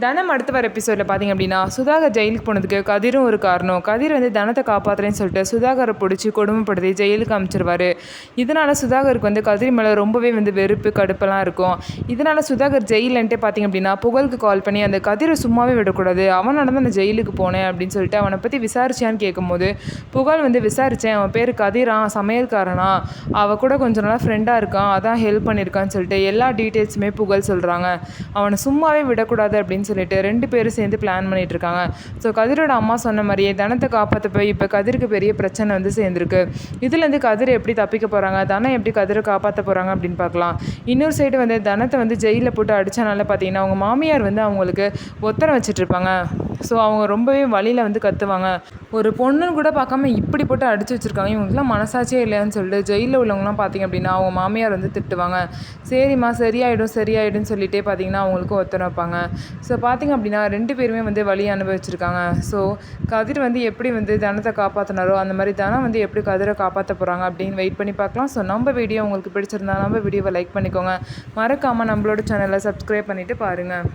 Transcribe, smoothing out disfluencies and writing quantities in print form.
தனம் அடுத்து வர எபிசோடில் பார்த்திங்க அப்படின்னா சுதாகர் ஜெயிலுக்கு போனதுக்கு கதிரும் ஒரு காரணம். கதிர் வந்து தனத்தை காப்பாற்றுறேன்னு சொல்லிட்டு சுதாகரை பிடிச்சி கொடுமைப்படுத்தி ஜெயிலுக்கு அமைச்சிருவார். இதனால் சுதாகருக்கு வந்து கதிர் மேலே ரொம்பவே வந்து வெறுப்பு கடுப்பெல்லாம் இருக்கும். இதனால் சுதாகர் ஜெயிலன்ட்டே பார்த்திங்க அப்படின்னா புகழுக்கு கால் பண்ணி அந்த கதிரை சும்மாவே விடக்கூடாது, அவனால தான் நான் ஜெயிலுக்கு போனேன் அப்படின்னு சொல்லிட்டு அவனை பற்றி விசாரிச்சான்னு கேட்கும்போது புகழ் வந்து விசாரித்தேன், அவன் பேர் கதிரான், சமையல்காரனா, அவள் கூட கொஞ்சம் நாளாக ஃப்ரெண்டாக இருக்கான், அதான் ஹெல்ப் பண்ணியிருக்கான்னு சொல்லிட்டு எல்லா டீட்டெயில்ஸுமே புகழ் சொல்கிறாங்க. அவனை சும்மாவே விடக்கூடாது அப்படின்னு சொல்லிட்டு 2 பேரும் சேர்ந்து பிளான் பண்ணிட்டு இருக்காங்க. ஸோ கதிரோட அம்மா சொன்ன மாதிரியே தனத்தை காப்பாற்ற போய் இப்போ கதிருக்கு பெரிய பிரச்சனை வந்து சேர்ந்துருக்கு. இதுலேருந்து கதிரை எப்படி தப்பிக்க போகிறாங்க, தனம் எப்படி கதிரை காப்பாற்ற போகிறாங்க அப்படின்னு பார்க்கலாம். இன்னொரு சைடு வந்து தனத்தை வந்து ஜெயிலில் போட்டு அடித்தனால பார்த்தீங்கன்னா அவங்க மாமியார் வந்து அவங்களுக்கு ஒத்தரம் வச்சிட்ருப்பாங்க. ஸோ அவங்க ரொம்பவே வழியில் வந்து கத்துவாங்க. ஒரு பொண்ணுன்னு கூட பார்க்காம இப்படி போட்டு அடித்து வச்சுருக்காங்க, இவங்களுக்குலாம் மனசாட்சியே இல்லைன்னு சொல்லிட்டு ஜெயிலில் உள்ளவங்களாம் பார்த்திங்க அப்படின்னா அவங்க மாமியார் வந்து திட்டுவாங்க. சரிம்மா சரியாயிடும் சொல்லிட்டே பார்த்திங்கன்னா அவங்களுக்கு ஒத்தரம் வைப்பாங்க. ஸோ பார்த்திங்க அப்படின்னா 2 பேருமே வந்து வழி அனுபவிச்சிருக்காங்க. ஸோ கதிர் வந்து எப்படி வந்து தனத்தை காப்பாற்றினாரோ அந்த மாதிரி தனம் வந்து எப்படி கதிரை காப்பாற்ற போகிறாங்க அப்படின்னு வெயிட் பண்ணி பார்க்கலாம். ஸோ நம்ம வீடியோ உங்களுக்கு பிடிச்சிருந்தா நம்ம வீடியோவை லைக் பண்ணிக்கோங்க, மறக்காமல் நம்மளோட சேனலை சப்ஸ்கிரைப் பண்ணிவிட்டு பாருங்கள்.